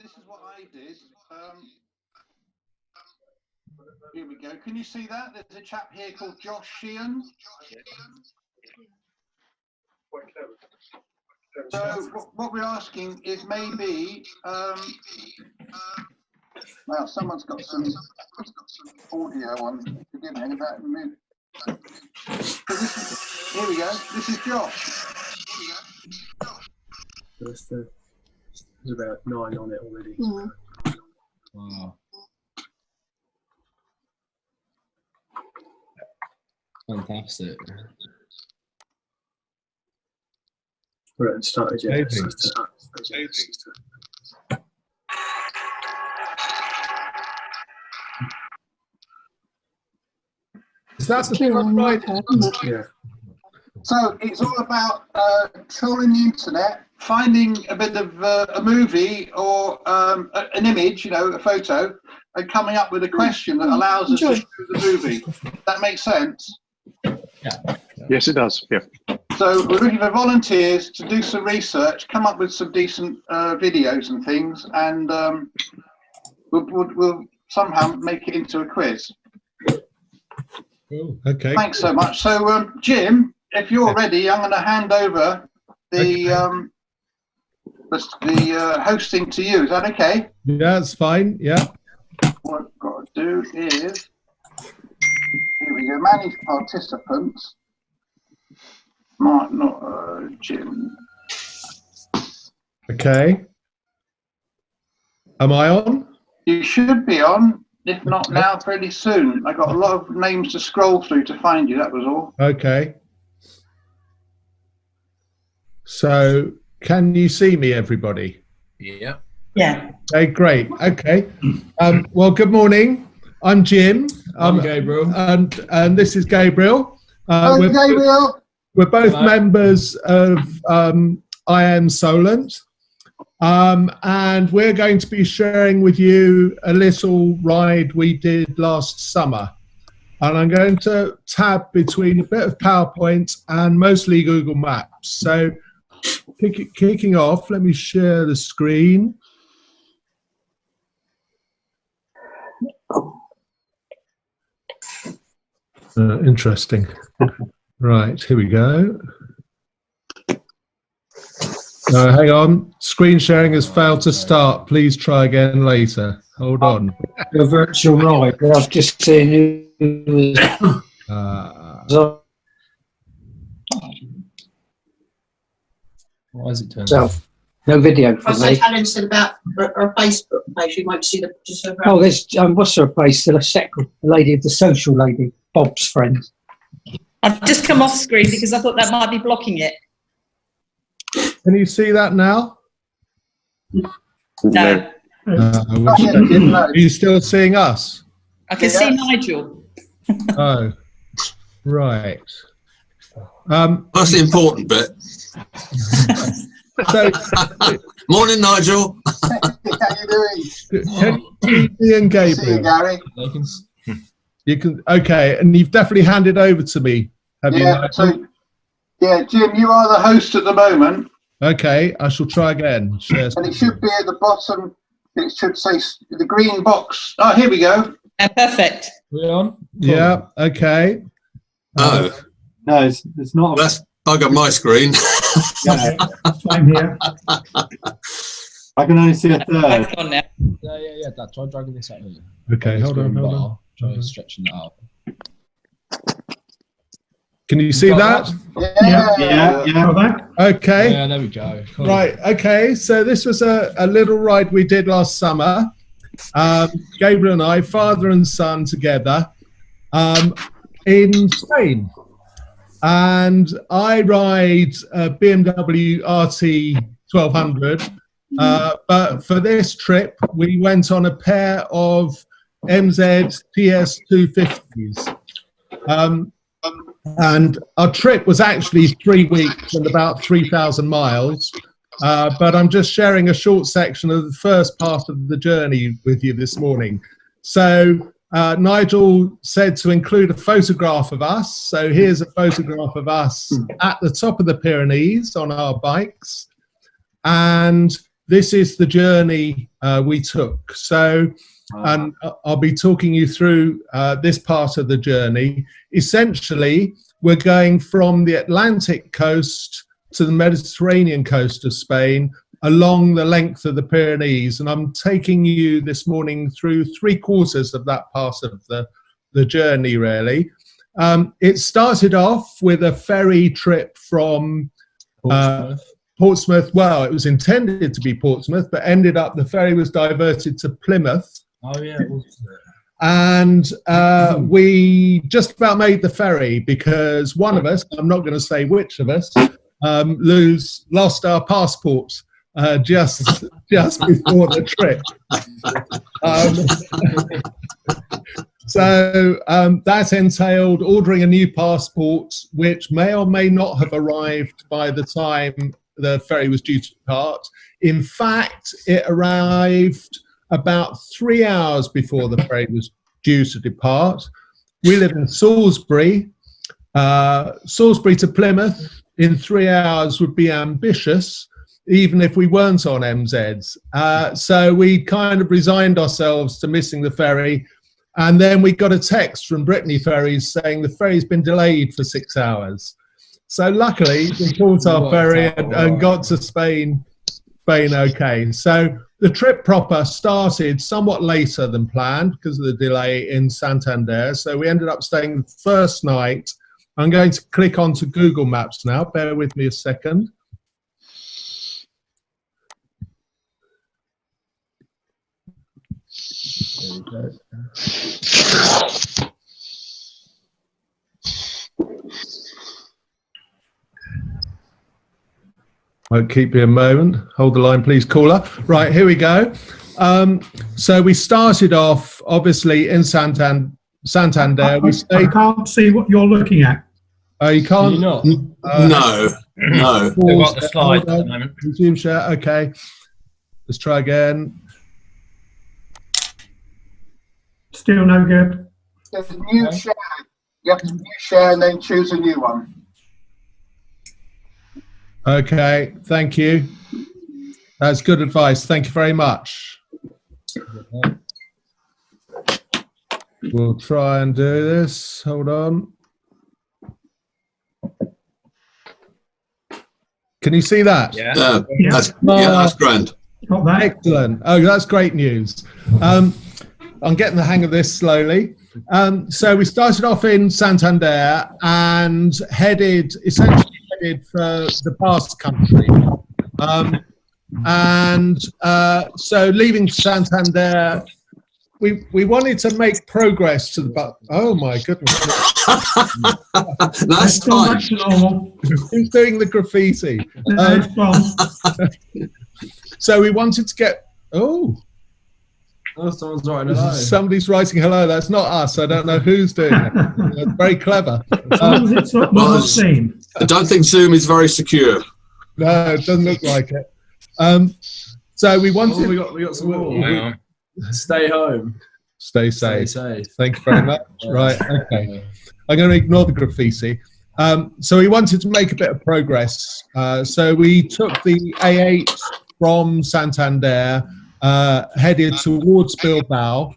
this is what I did. Here we go. Can you see that? There's a chap here called Josh Sheehan. So what we're asking is maybe, well, someone's got some audio on. Forgive me about a minute. Here we go. This is Josh. There's about 9 on it already. Mm. Wow. Fantastic. We haven't started yet. Is that the thing on right? Yeah. So it's all about trawling the internet, finding a bit of a movie or an image, you know, a photo, and coming up with a question that allows us to show the movie. That makes sense? Yeah. Yes, it does. Yeah. So we're looking for volunteers to do some research, come up with some decent videos and things, and we'll somehow make it into a quiz. Oh, okay. Thanks so much. So Jim, if you're ready, I'm going to hand over the hosting to you. Is that okay? Yeah, that's fine. Yeah. What I've got to do is, here we go, manage participants. Might not, Jim. Okay. Am I on? You should be on, if not now, pretty soon. I got a lot of names to scroll through to find you, that was all. Okay. So, can you see me, everybody? Yeah. Yeah. Okay, great. Okay. Well, good morning. I'm Jim. I'm Gabriel. And this is Gabriel. Hello, Gabriel. We're both members of IAM Solent. And we're going to be sharing with you a little ride we did last summer. And I'm going to tab between a bit of PowerPoint and mostly Google Maps. So kicking off, let me share the screen. Interesting. Right, here we go. No, hang on. Screen sharing has failed to start. Please try again later. Hold on. A virtual ride. I've just seen you. Why is it turned So, off? no video for me. Helen said about her Facebook page, you won't see the pictures of her. Oh, there's what's her place? The lady of the social lady, Bob's friend. I've just come off screen because I thought that might be blocking it. Can you see that now? No, Are you still seeing us? I can see Nigel. Oh, right. That's the important bit. So, Morning, Nigel. How you doing? can you see me and See you, Gabriel? Gary. They can, You can. Okay, and you've definitely handed over to me, have you? Yeah, so, yeah, Jim, you are the host at the moment, Okay, I shall try again. Share and it should be at the bottom. It should say the green box. Oh, here we go. Perfect. we on? Yeah. Okay. Oh, No, it's not. that's I got my screen. Same here. I can only see a third. Back on now. Yeah, Dad, try dragging this out here. Okay. Hold on. Try stretching that out. Can you see that? Yeah. Okay. Yeah, there we go. Cool. Right. Okay. So this was a little ride we did last summer. Gabriel and I, father and son, together in Spain. And I ride a BMW RT 1200. But for this trip, we went on a pair of MZ TS 250s. And our trip was actually 3 weeks and about 3,000 miles. But I'm just sharing a short section of the first part of the journey with you this morning. So Nigel said to include a photograph of us. So here's a photograph of us at the top of the Pyrenees on our bikes. And this is the journey we took. So, and I'll be talking you through this part of the journey. Essentially, we're going from the Atlantic coast to the Mediterranean coast of Spain along the length of the Pyrenees. And I'm taking you this morning through 3/4 of that part of the journey, really. It started off with a ferry trip from Portsmouth. Well, it was intended to be Portsmouth, but ended up the ferry was diverted to Plymouth. Oh yeah. And we just about made the ferry because one of us, I'm not going to say which of us, lost our passports just before the trip. So that entailed ordering a new passport, which may or may not have arrived by the time the ferry was due to depart. In fact, it arrived about 3 hours before the ferry was due to depart. We live in Salisbury. Salisbury to Plymouth in 3 hours would be ambitious, even if we weren't on MZs. So we kind of resigned ourselves to missing the ferry. And then we got a text from Brittany Ferries saying the ferry's been delayed for 6 hours. So luckily we caught our ferry and got to Spain okay. So the trip proper started somewhat later than planned because of the delay in Santander. So we ended up staying the first night. I'm going to click onto Google Maps now. Bear with me a second. There you go. I'll keep you a moment. Hold the line, please, caller. Right, here we go. So we started off, obviously, in Santander. We stayed. I can't see what you're looking at. Oh, you can't? Can you not? No. We've got the slide at the moment. Resume share. Okay. Let's try again. Still no good. There's a new share. You have to new share and then choose a new one. Okay, thank you. That's good advice. Thank you very much. We'll try and do this. Hold on. Can you see that? Yeah. That's grand. Got that. Excellent. Oh, that's great news. I'm getting the hang of this slowly. So we started off in Santander and essentially headed for the Basque Country. So leaving Santander, we wanted to make progress to the oh my goodness. That's Still fine. back to normal. Who's doing the graffiti? No, it's gone. So we wanted to get Oh, someone's writing hello. somebody's writing hello. That's not us. I don't know who's doing it. That's very clever. As long as it's not seen. I don't think Zoom is very secure. No, it doesn't look like it. So we wanted. Oh, we got some more. Hang on. Stay home. Stay Stay safe. safe. Thank you very much. Right. Okay. I'm going to ignore the graffiti. So we wanted to make a bit of progress. So we took the A8 from Santander, headed towards Bilbao,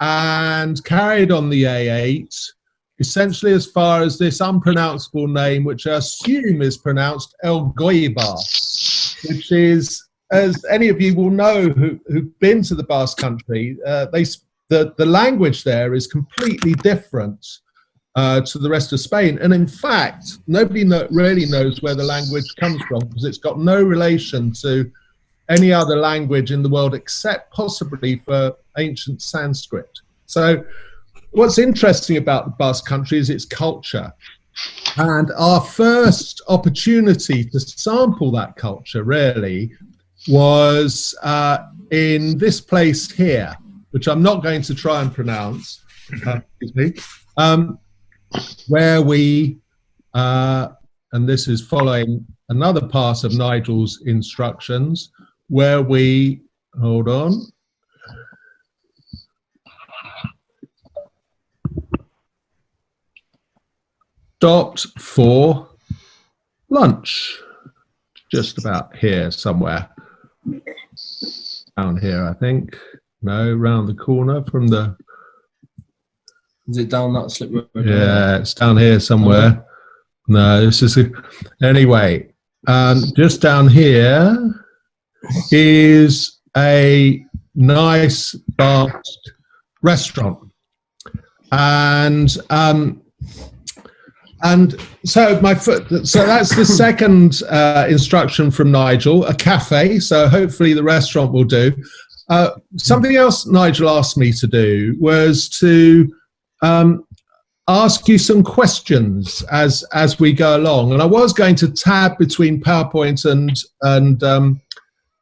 and carried on the A8 essentially as far as this unpronounceable name, which I assume is pronounced El Goibar, which is, as any of you will know who've been to the Basque Country, the language there is completely different to the rest of Spain. And in fact, nobody really knows where the language comes from because it's got no relation to any other language in the world except possibly for ancient Sanskrit. So what's interesting about the Basque Country is its culture. And our first opportunity to sample that culture really was in this place here, which I'm not going to try and pronounce, excuse me, where we, and this is following another part of Nigel's instructions, where we, hold on, stopped for lunch, just about here somewhere. Down here, I think. No, round the corner from the. Is it down that slip road? Yeah, it's down here somewhere. No, this is anyway. Just down here is a nice Basque restaurant, and so that's the second instruction from Nigel, a cafe. So hopefully the restaurant will do. Something else Nigel asked me to do was to ask you some questions as we go along, and I was going to tab between PowerPoint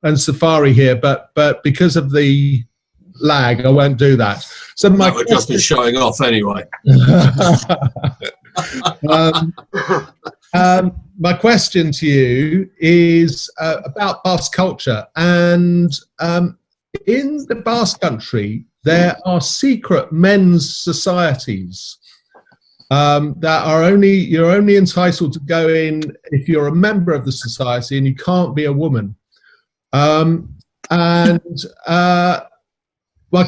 and Safari here, but because of the lag, I won't do that. So That would just be showing off anyway. My question to you is about Basque culture, and in the Basque country there are secret men's societies that you're only entitled to go in if you're a member of the society, and you can't be a woman. My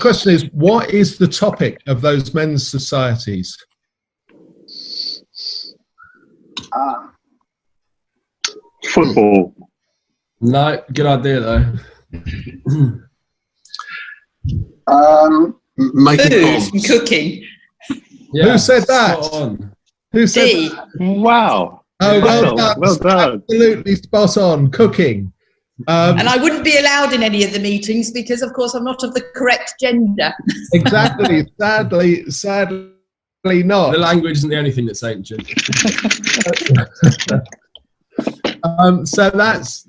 question is, what is the topic of those men's societies? Football. No, good idea though. Making Food bombs. and cooking. Yeah, Who said that? spot on. Who said D. that? Wow. Oh, well done. Well done. Absolutely spot on. Cooking. And I wouldn't be allowed in any of the meetings because, of course, I'm not of the correct gender. Exactly. Sadly not. The language isn't the only thing that's ancient. So that's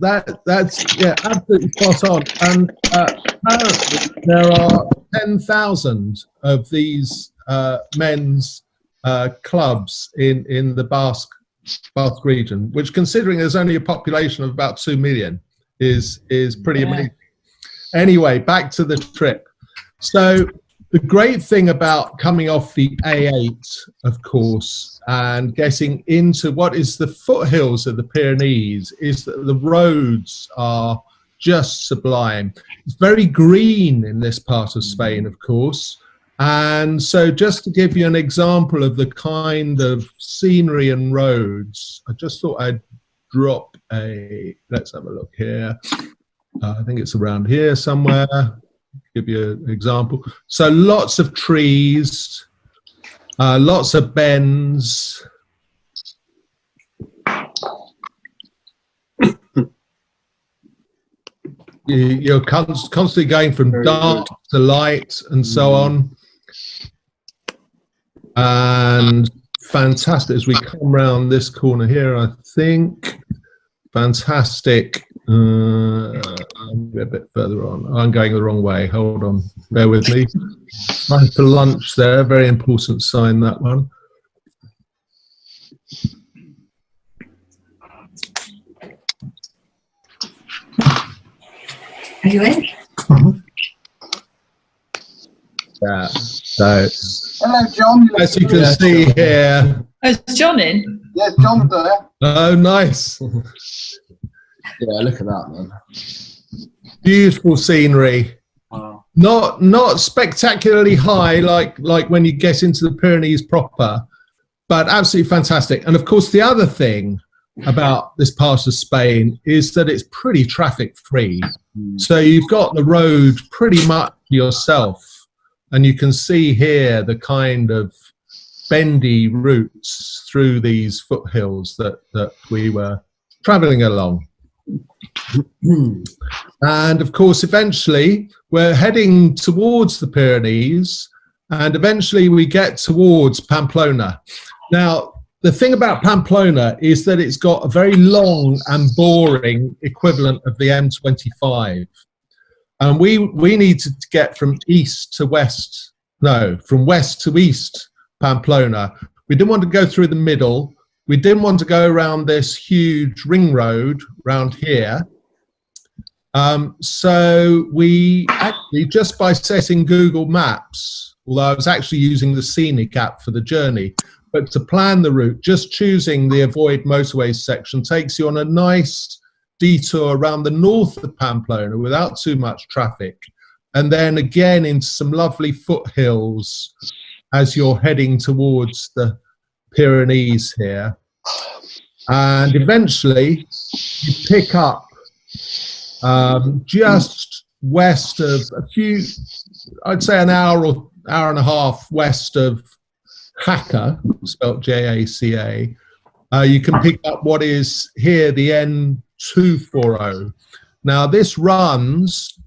yeah, absolutely spot on. And apparently there are 10,000 of these men's clubs in the Basque region, which, considering there's only a population of about 2 million, is pretty amazing. Anyway, back to the trip. So the great thing about coming off the A8, of course, and getting into what is the foothills of the Pyrenees is that the roads are just sublime. It's very green in this part of Spain, of course. And so just to give you an example of the kind of scenery and roads, I just thought I'd drop let's have a look here. I think it's around here somewhere. Give you an example. So lots of trees, lots of bends. You're constantly going from dark to light and so on. And fantastic as we come round this corner here, I think. Fantastic. I'm a bit further on. I'm going the wrong way. Hold on. Bear with me. Time for lunch there. Very important sign, that one. Are you in? Yeah. So, Hello, John. as you can see here. Oh, is John in? Yes, John's there. Oh, nice. Yeah, look at that, man. Beautiful scenery. Wow. Not spectacularly high like when you get into the Pyrenees proper, but absolutely fantastic. And of course, the other thing about this part of Spain is that it's pretty traffic free. So you've got the road pretty much yourself, and you can see here the kind of bendy routes through these foothills that we were traveling along. And of course, eventually we're heading towards the Pyrenees, and eventually we get towards Pamplona. Now, the thing about Pamplona is that it's got a very long and boring equivalent of the M25. And we needed to get from east to west, no, from west to east Pamplona. We didn't want to go through the middle. We didn't want to go around this huge ring road around here. So we actually, just by setting Google Maps, although I was actually using the Scenic app for the journey, but to plan the route, just choosing the avoid motorways section takes you on a nice detour around the north of Pamplona without too much traffic, and then again into some lovely foothills as you're heading towards the Pyrenees here. And eventually you pick up just west of I'd say an hour or hour and a half west of Jaca, spelt Jaca. You can pick up what is here the N240. Now this runs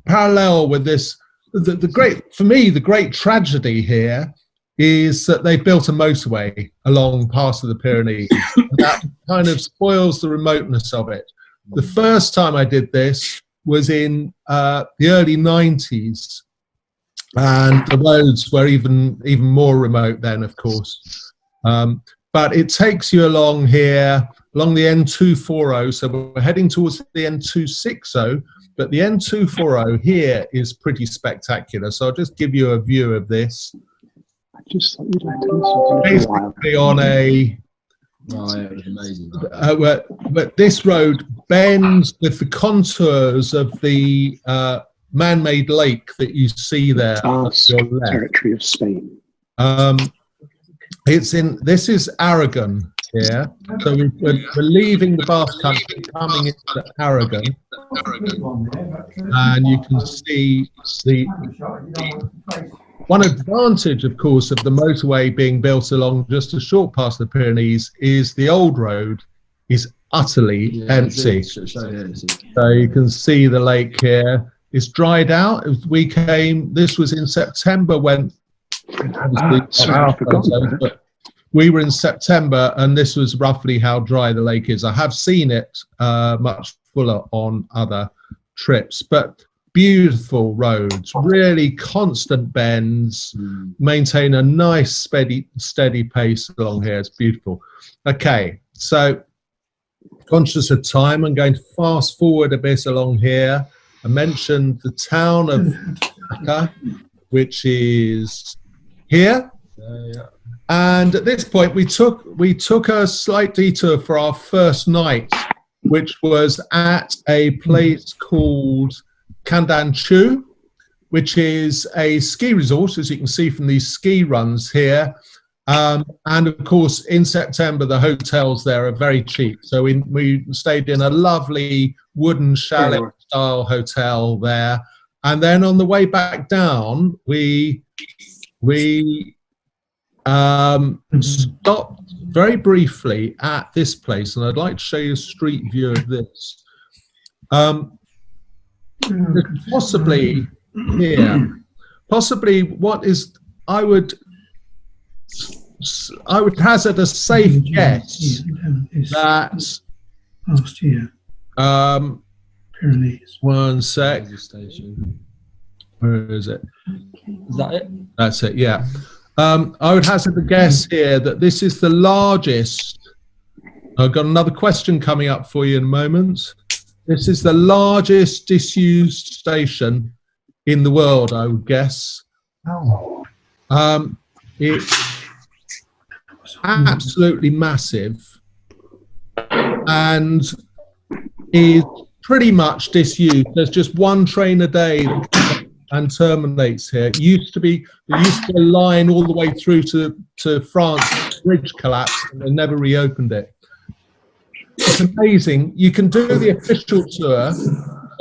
parallel with this. The great tragedy here is that they built a motorway along part of the Pyrenees. That kind of spoils the remoteness of it. The first time I did this was in the early 90s, and the roads were even more remote then, of course. But it takes you along here, along the N240, so we're heading towards the N260, but the N240 here is pretty spectacular. So I'll just give you a view of this. I just thought you'd like to listen Basically on a... Oh, yeah, it was amazing. but this road bends with the contours of the man-made lake that you see there on your left. Territory of Spain. This is Aragon here. So we're leaving the Basque Country, coming into Aragon. And you can see one advantage, of course, of the motorway being built along just a short past the Pyrenees is the old road is utterly empty. So you can see the lake here. It's dried out. We came, this was in September when, but we were in September, and this was roughly how dry the lake is. I have seen it much fuller on other trips, but beautiful roads, really constant bends, maintain a nice steady pace along here. It's beautiful. Okay, so conscious of time, I'm going to fast forward a bit along here. I mentioned the town of Jaca, which is here. And at this point we took a slight detour for our first night, which was at a place called Candanchu, which is a ski resort, as you can see from these ski runs here. And of course, in September, the hotels there are very cheap. So we stayed in a lovely wooden chalet-style hotel there. And then on the way back down, we stopped very briefly at this place. And I'd like to show you a street view of this. Possibly here, possibly what is, I would hazard a safe guess that last year. Pyrenees. One sec. Where is it? Is that it? That's it, yeah. I would hazard a guess here that this is the largest. I've got another question coming up for you in a moment. This is the largest disused station in the world, I would guess. Oh. It's absolutely massive and is pretty much disused. There's just one train a day that comes up and terminates here. There used to be a line all the way through to France. The bridge collapsed and they never reopened it. It's amazing. You can do the official tour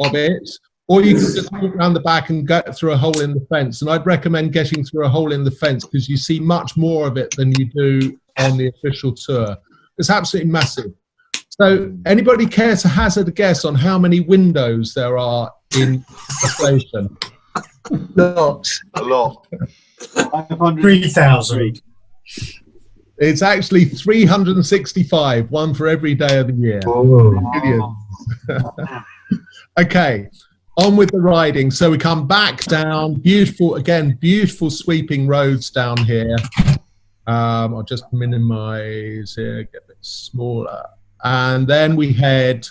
of it, or you can just walk around the back and get through a hole in the fence. And I'd recommend getting through a hole in the fence because you see much more of it than you do on the official tour. It's absolutely massive. So anybody care to hazard a guess on how many windows there are in the station? A lot. 3,000. It's actually 365, one for every day of the year. Okay, on with the riding. So we come back down, beautiful sweeping roads down here. I'll just minimize here, get a bit smaller. And then we head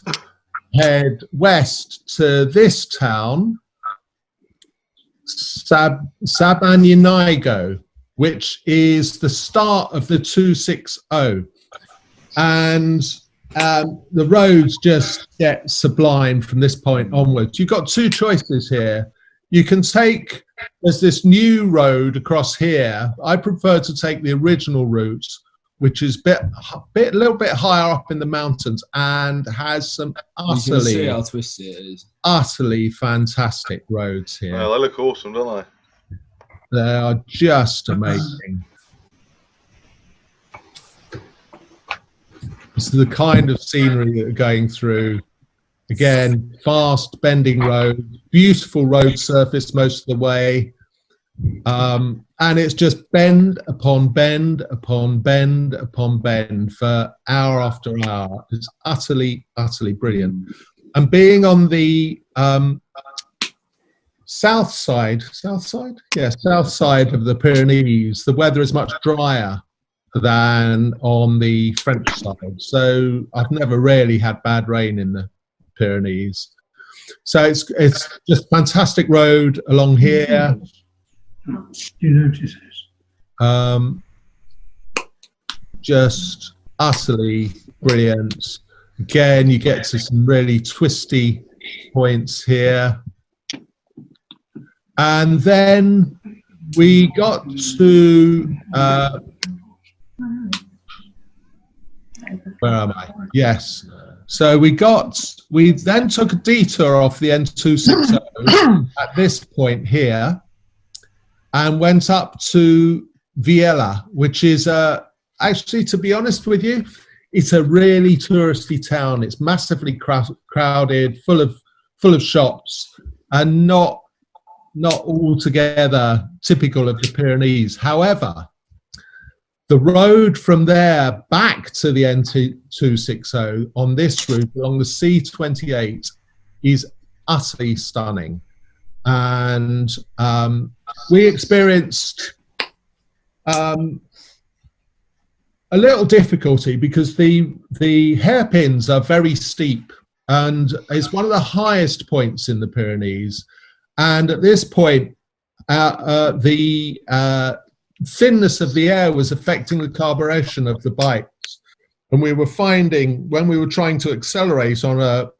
west to this town, Sabanyanigo, which is the start of the 260. And the roads just get sublime from this point onwards. You've got two choices here. You can take, there's this new road across here. I prefer to take the original route, which is a little bit higher up in the mountains and has some You can see how utterly, twisty it is. utterly fantastic roads here. Well, they look awesome, don't they? They are just amazing. It's the kind of scenery that we're going through. Again, fast bending road, beautiful road surface most of the way. And it's just bend upon bend upon bend upon bend for hour after hour. It's utterly, utterly brilliant. And being on the south side of the Pyrenees, the weather is much drier than on the French side. So I've never really had bad rain in the Pyrenees. So it's just fantastic road along here. Do you notice this? Just utterly brilliant. Again, you get to some really twisty points here. And then we got to where am I? Yes. So we then took a detour off the N260 at this point here and went up to Viella, which is actually, to be honest with you, it's a really touristy town. It's massively crowded, full of shops, and not altogether typical of the Pyrenees. However, the road from there back to the N260 on this route along the C28 is utterly stunning. And we experienced a little difficulty because the hairpins are very steep and it's one of the highest points in the Pyrenees. And at this point, the thinness of the air was affecting the carburation of the bikes, and we were finding when we were trying to accelerate on a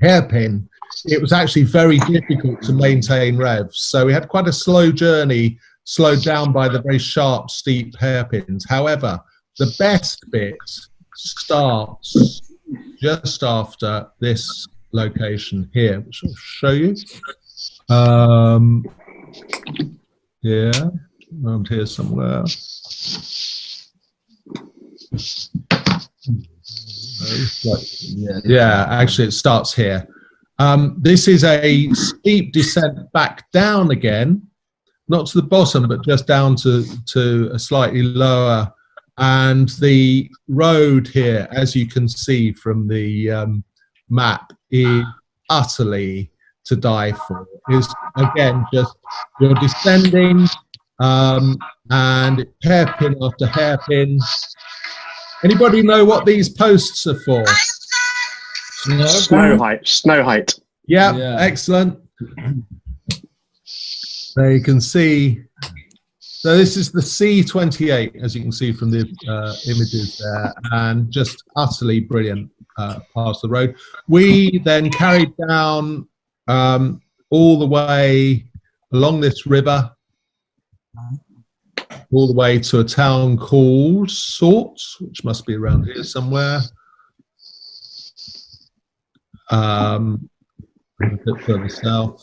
hairpin, it was actually very difficult to maintain revs. So we had quite a slow journey, slowed down by the very sharp, steep hairpins. However, the best bit starts just after this location here, which I'll show you. Yeah, around here somewhere. Yeah, actually it starts here. This is a steep descent back down again, not to the bottom, but just down to a slightly lower. And the road here, as you can see from the map, is utterly to die for. Is again just you're descending and hairpin after hairpin. Anybody know what these posts are for? Snow height. Yeah, excellent. There you can see. So this is the C28, as you can see from the images there, and just utterly brilliant past the road. We then carried down all the way along this river, all the way to a town called Solent, which must be around here somewhere. A bit further south.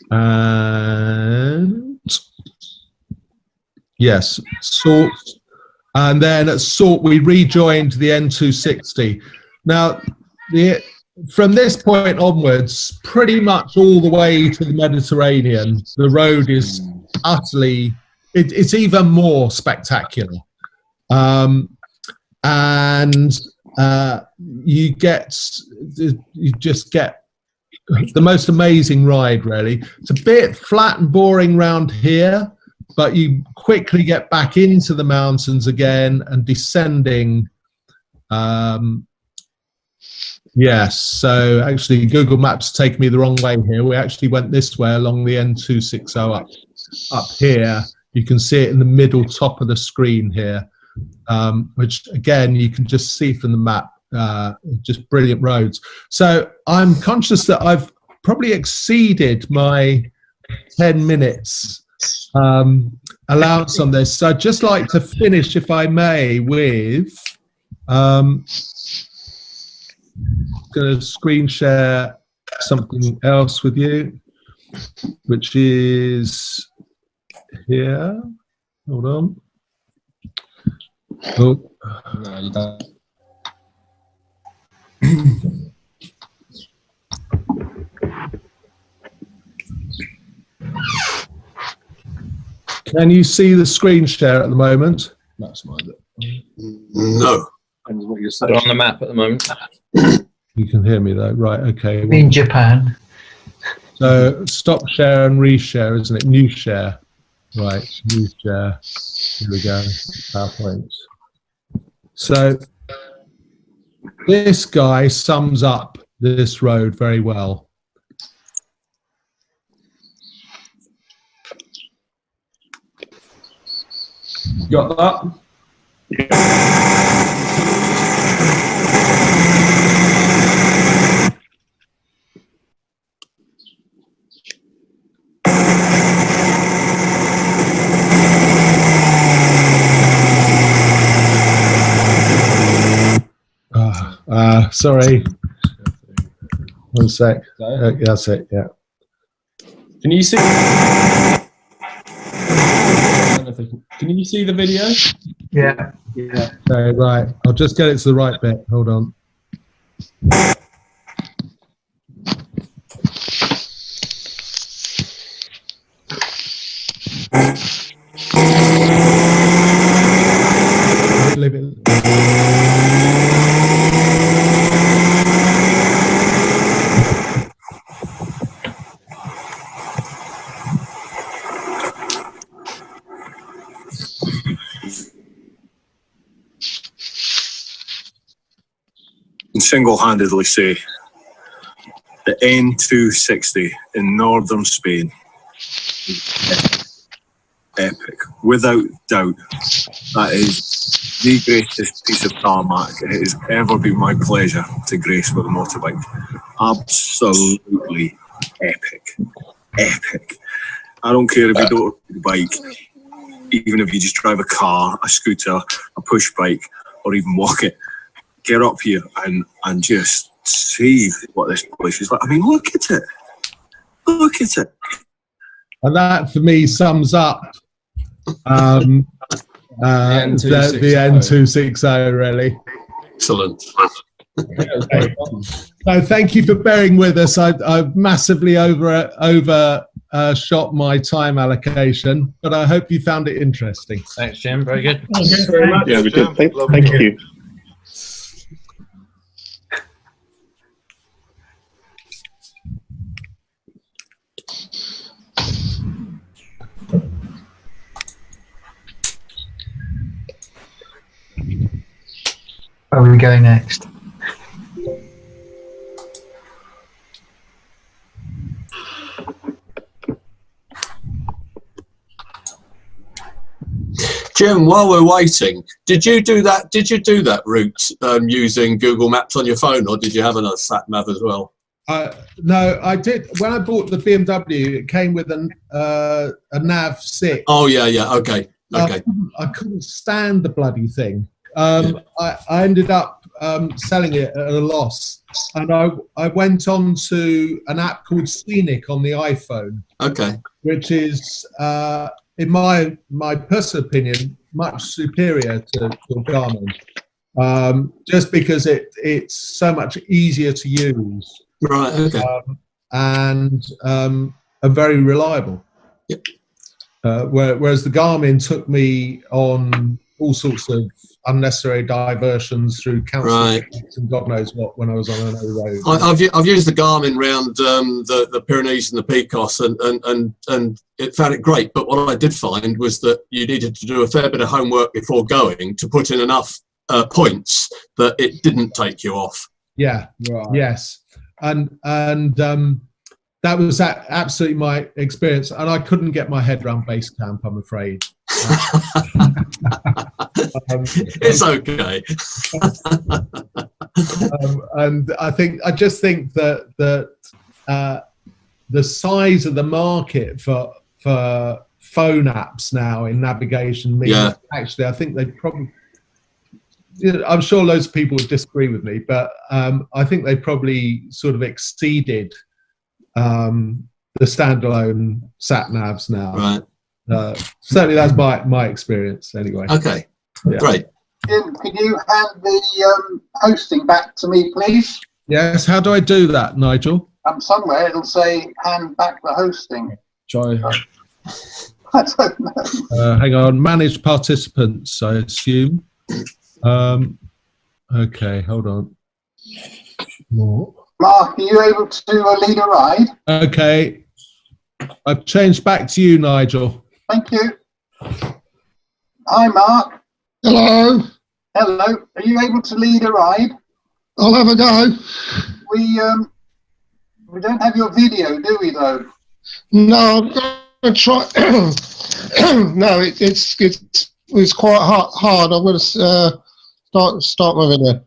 And yes, Solent. And then at Solent, we rejoined the N260. Now, from this point onwards, pretty much all the way to the Mediterranean, the road is utterly, it's even more spectacular. And you just get the most amazing ride, really. It's a bit flat and boring round here, but you quickly get back into the mountains again and descending. Yes, so actually Google Maps take me the wrong way here. We actually went this way along the N260 up here You can see it in the middle top of the screen here, which again, you can just see from the map, just brilliant roads. So I'm conscious that I've probably exceeded my 10 minutes allowance on this. So I'd just like to finish, if I may, with going to screen share something else with you, which is here. Hold on. Oh. No, you don't. Can you see the screen share at the moment? Maximize it. No. Depends what you're saying. They're on the map at the moment. You can hear me though, right? Okay. In Japan. So stop share and reshare, isn't it? New share. Right, new share. Here we go. PowerPoint. So this guy sums up this road very well. Got that? Sorry. 1 sec. That's it, yeah. Can you see? Can you see the video? Yeah. Okay, right. I'll just get it to the right bit. Hold on. Leave it. Single-handedly say the N260 in northern Spain, epic, without doubt. That is the greatest piece of tarmac it has ever been my pleasure to grace with a motorbike. Absolutely epic, epic. I don't care if you don't ride a bike, even if you just drive a car, a scooter, a push bike, or even walk it. Get up here and just see what this place is like. I mean, look at it. Look at it. And that for me sums up the N260 really. Excellent. So thank you for bearing with us. I've massively overshot my time allocation, but I hope you found it interesting. Thanks, Jim. Very good. Thanks very much. Yeah, we did. Thank you. Where are we going next? Jim, while we're waiting, did you do that route using Google Maps on your phone, or did you have another sat nav as well? No, I did. When I bought the BMW, it came with a Nav 6. Oh yeah, okay. I couldn't stand the bloody thing. I ended up selling it at a loss, and I went on to an app called Scenic on the iPhone. Okay. Which is, in my personal opinion, much superior to Garmin, just because it's so much easier to use. Right. Okay. And very reliable. Yep. Whereas the Garmin took me on all sorts of unnecessary diversions through council and God knows what when I was on another road. I've used the Garmin round the Pyrenees and the Picos and it found it great. But what I did find was that you needed to do a fair bit of homework before going to put in enough points that it didn't take you off. Yeah. Right. Yes. And that was absolutely my experience, and I couldn't get my head around base camp, I'm afraid. It's okay. And I just think that the size of the market for phone apps now in navigation means actually I think they probably, I'm sure loads of people would disagree with me, but I think they probably sort of exceeded the standalone sat navs now. Right. Certainly that's my experience anyway. Okay. Yeah. Great. Jim, could you hand the hosting back to me, please? Yes. How do I do that, Nigel? Somewhere it'll say hand back the hosting. Try. I don't know. Hang on. Manage participants, I assume. Okay. Hold on. More. Mark, are you able to lead a ride? Okay. I've changed back to you, Nigel. Thank you. Hi, Mark. Hello. Hello. Are you able to lead a ride? I'll have a go. We don't have your video, do we, though? No, I'm going to try. No, it's quite hard. I'm going to start my video.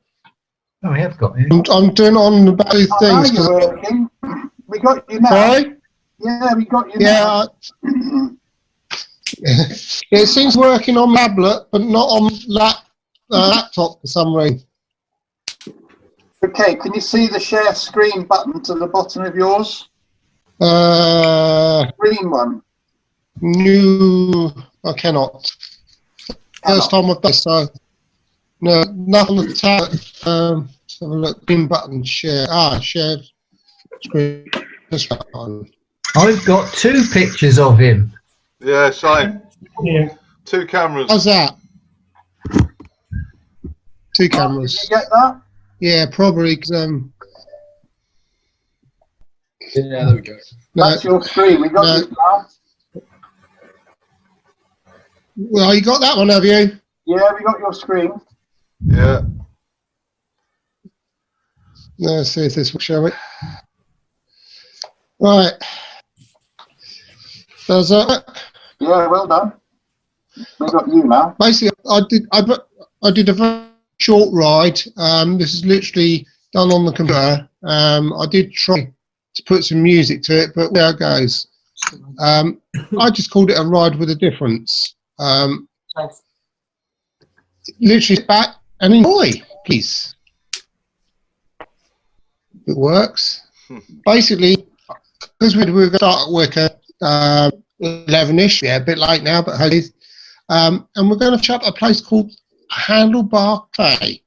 Oh, we have got you. I'm doing it on about two things. You're working. We got you now. Sorry? Yeah, we got you now. It seems working on tablet, but not on laptop for some reason. Okay, can you see the share screen button to the bottom of yours? Green one. New. I cannot. First time I've done so. No, nothing on the tab. Let's have a look. Green button. Share. Share screen. This one. I've got 2 pictures of him. Yeah, same. Yeah. 2 cameras. How's that? 2 cameras. Did you get that? Yeah, probably. Cause, Yeah, there we go. That's your screen. We got you now. Well, you got that one, have you? Yeah, we got your screen. Yeah. Let's see if this will show it. Right. Does that? Yeah, well done. We got you now. Basically, I did a very short ride. This is literally done on the computer. I did try to put some music to it, but there it goes. I just called it a ride with a difference. Literally back and enjoy, please. It works. Basically, because we're going to start at work at 11ish, yeah, a bit late now, but hey, and we're going to chat at a place called Handlebar Cafe.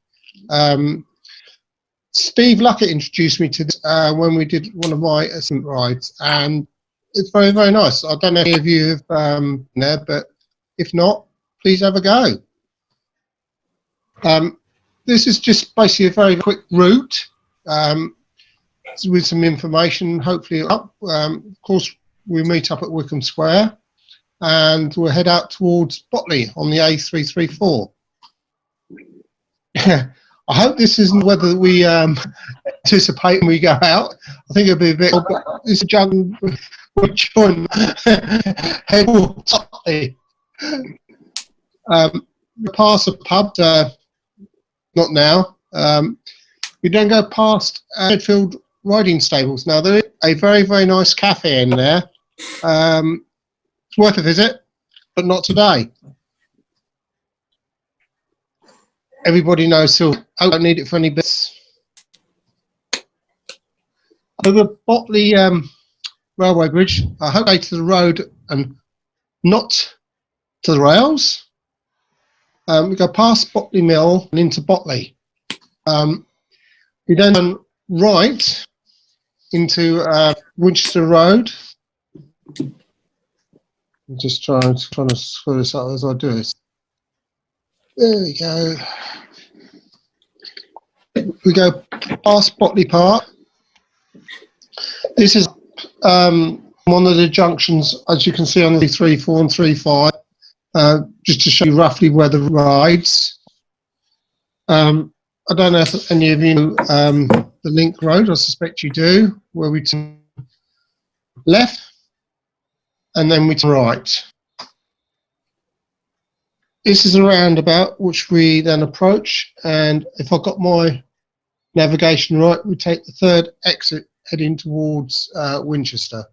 Steve Luckett introduced me to this when we did one of my ascent rides, and it's very, very nice. I don't know if any of you have been there, but if not, please have a go. This is just basically a very quick route with some information, hopefully up. Of course, we meet up at Wickham Square, and we'll head out towards Botley on the A334. I hope this isn't whether we anticipate when we go out. I think it'll be a bit. This is John. Which one? Head towards Botley. We pass a pub. Not now. We don't go past Medfield Riding Stables. Now, there is a very, very nice cafe in there. It's worth a visit, but not today. Everybody knows, so I don't need it for any bits. Over Botley Railway Bridge, I hope they to the road and not to the rails. We go past Botley Mill and into Botley. We then turn right into Winchester Road. I'm just trying to screw this up as I do this. There we go. We go past Botley Park. This is one of the junctions, as you can see on the 34 and 35. Just to show you roughly where the rides. I don't know if any of you know the Link Road. I suspect you do, where we left, and then we turn right. This is a roundabout which we then approach, and if I've got my navigation right, we take the third exit heading towards Winchester.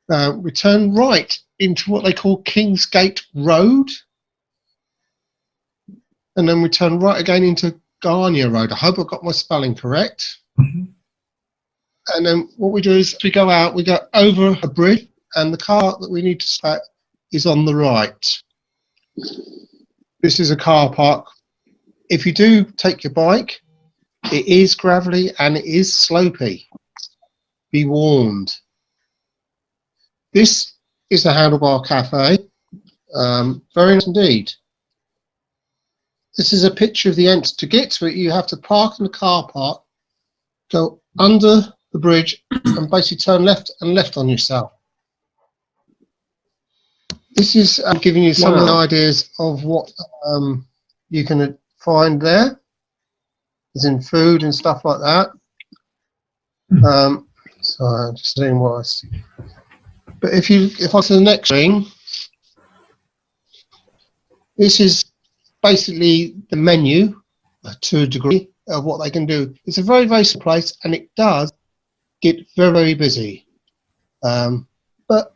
We turn right into what they call Kingsgate Road, and then we turn right again into Garnier Road. I hope I've got my spelling correct. And then what we do is we go out, we go over a bridge, and the car that we need to stop is on the right. This is a car park. If you do take your bike, it is gravelly and it is slopey. Be warned. This is the Handlebar Cafe. Very nice indeed. This is a picture of the entrance. To get to it, you have to park in the car park, go under the bridge, and basically turn left and left on yourself. This is giving you some of the ideas of what you can find there, as in food and stuff like that. So I'm just seeing what I see. But if I to the next screen, this is basically the menu to a degree of what they can do. It's a very, very simple place, and it does get very, very busy. But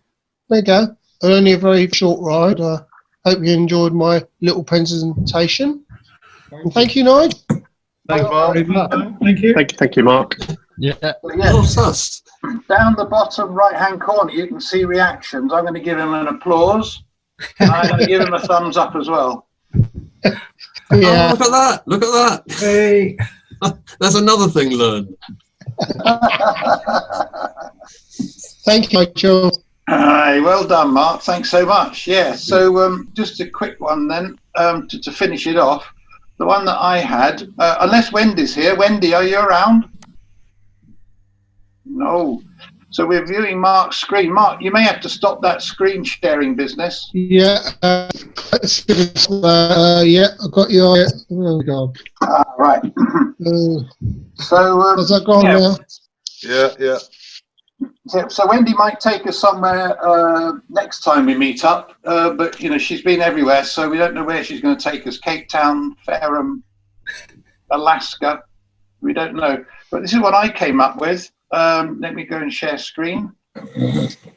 there you go. Only a very short ride. I hope you enjoyed my little presentation. And thank you, Nigel. Thanks, Mark. Thank you. Thank you, Mark. Yeah. Yeah. Oh, sus. Down the bottom right-hand corner, you can see reactions. I'm going to give him an applause. And I'm going to give him a thumbs up as well. Yeah. Oh, look at that. Look at that. Hey. That's another thing learned. Thank you, Nigel. Aye, well done, Mark. Thanks so much. Yeah, so just a quick one then to finish it off. The one that I had, unless Wendy's here. Wendy, are you around? No. So we're viewing Mark's screen. Mark, you may have to stop that screen sharing business. Yeah. Yeah, I've got your. Oh, God. Right. So has that gone now? Yeah. So Wendy might take us somewhere next time we meet up, but you know she's been everywhere, so we don't know where she's going to take us. Cape Town, Ferrum, Alaska, we don't know. But this is what I came up with. Let me go and share screen,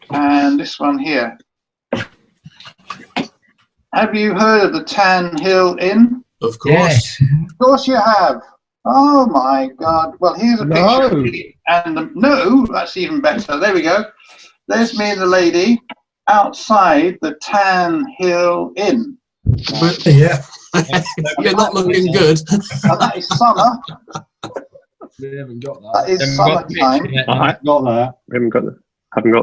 and this one here. Have you heard of the Tan Hill Inn? Of course. Yes. Of course you have. Oh my God! Well, here's a picture. And no, that's even better. There we go. There's me and the lady outside the Tan Hill Inn. Yeah. You're not looking good. And that is summer. We haven't got That that. is summertime. I haven't got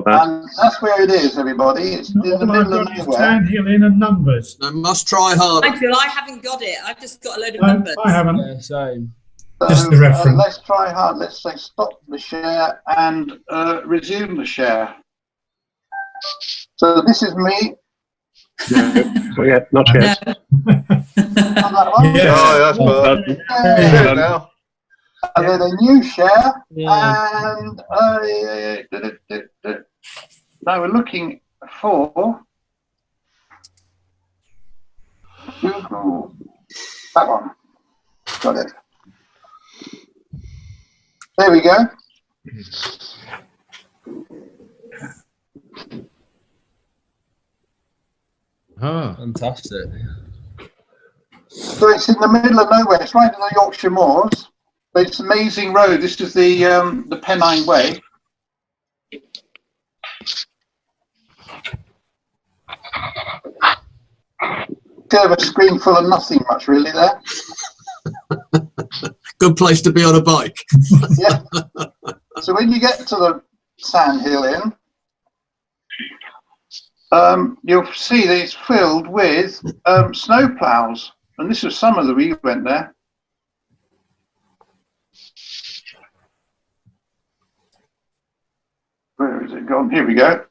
that. And that's where it is, everybody. It's in the middle of nowhere. Tan Hill in and numbers. I must try harder. Michael, I haven't got it. I've just got a load of numbers. I haven't. Yeah, same. So, Just the reference. let's try hard. Let's say stop the share and resume the share. So this is me. Well, yeah, not yet. That one. Yes. Oh, that's bad. Yeah. Now. And then a new share. Yeah. And now we're looking for Google. That one. Got it. There we go. Fantastic. So it's in the middle of nowhere. It's right in the Yorkshire Moors. But it's an amazing road. This is the Pennine Way. Bit of a screen full of nothing much really there. Good place to be on a bike. Yeah. So when you get to the Sand Hill Inn, you'll see that it's filled with snow plows, and this was summer that we went there. Where is it gone? Here we go.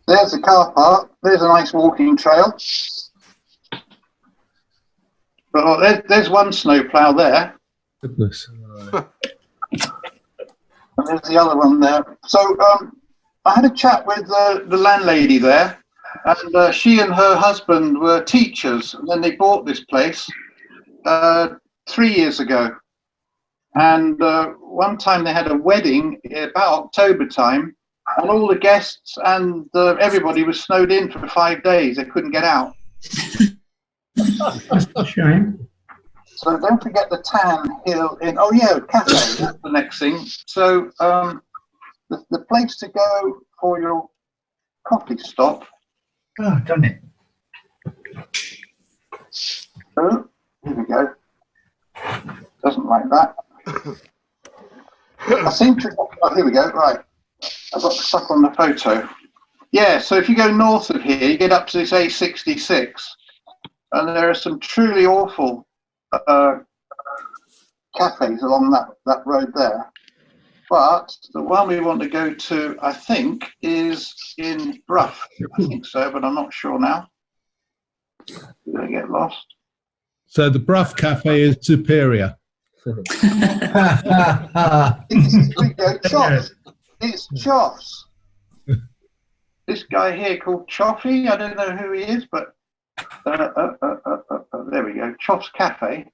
There's the car park. there's a nice walking trail. But there's one snowplow there. Goodness. And there's the other one there. So I had a chat with the landlady there, and she and her husband were teachers, and then they bought this place 3 years ago. And one time they had a wedding about October time, and all the guests and everybody was snowed in for 5 days. They couldn't get out. That's a shame. So don't forget the Tan Hill Inn. Oh yeah, cafe. That's the next thing. So the place to go for your coffee stop. Oh, done it. Oh, here we go. Doesn't like that. I seem to. Oh, here we go. Right, I got stuck on the photo. Yeah. So if you go north of here, you get up to this A66, and there are some truly awful cafes along that road there. But the one we want to go to, I think, is in Brough. I think so, but I'm not sure now. Did I get lost? So the Brough Cafe is superior. Choffs. It's Choffs. This guy here called Choffy. I don't know who he is, but there we go. Choffs Cafe.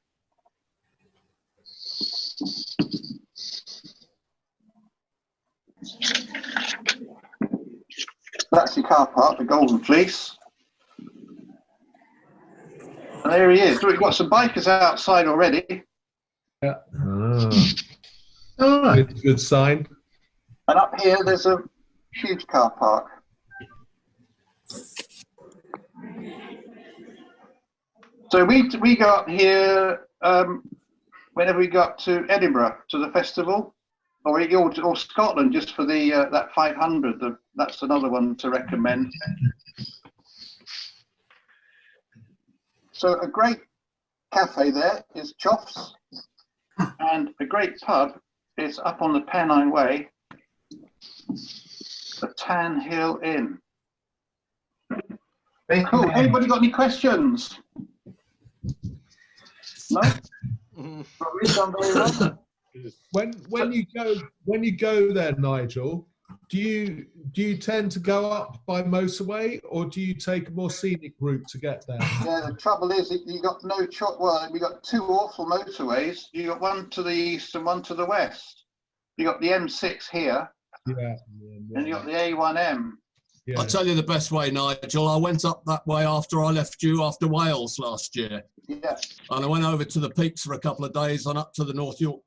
That's your car park, the Golden Fleece. And there he is. We've got some bikers outside already. Yeah. Oh, good sign. And up here, there's a huge car park. So we go up here whenever we go up to Edinburgh to the festival, or Scotland just for the that 500. That's another one to recommend. So a great cafe there is Choffs, and a great pub is up on the Pennine Way, the Tan Hill Inn. Cool. Anybody got any questions? No. When you go there, Nigel, do you tend to go up by motorway, or do you take a more scenic route to get there? Yeah, the trouble is you got no choice. Well, we got two awful motorways. You got one to the east and one to the west. You got the M6 here, and you got the A1M. I'll tell you the best way, Nigel. I went up that way after I left you after Wales last year. Yeah. And I went over to the peaks for a couple of days and up to the North York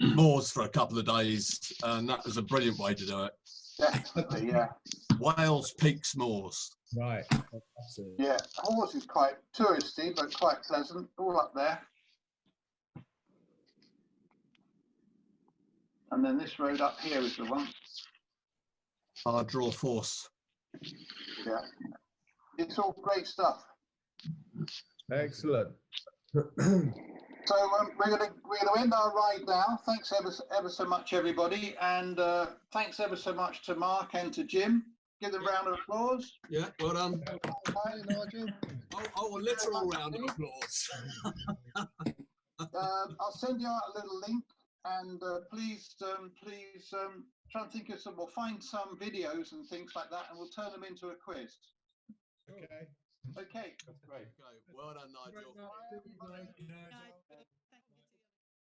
moors for a couple of days. And that was a brilliant way to do it. Definitely, yeah. Wales Peaks Moors. Right. Yeah, Hawes is quite touristy, but quite pleasant, all up there. And then this road up here is the one. Our draw force. Yeah, it's all great stuff. Excellent. So we're gonna end our ride now. Thanks ever so much, everybody, and thanks ever so much to Mark and to Jim. Give them a round of applause. Yeah, well done. Oh, a literal round of applause. I'll send you out a little link, and please try and think of some, or find some videos and things like that, and we'll turn them into a quiz. Okay. Okay. Great. Well done, Nigel.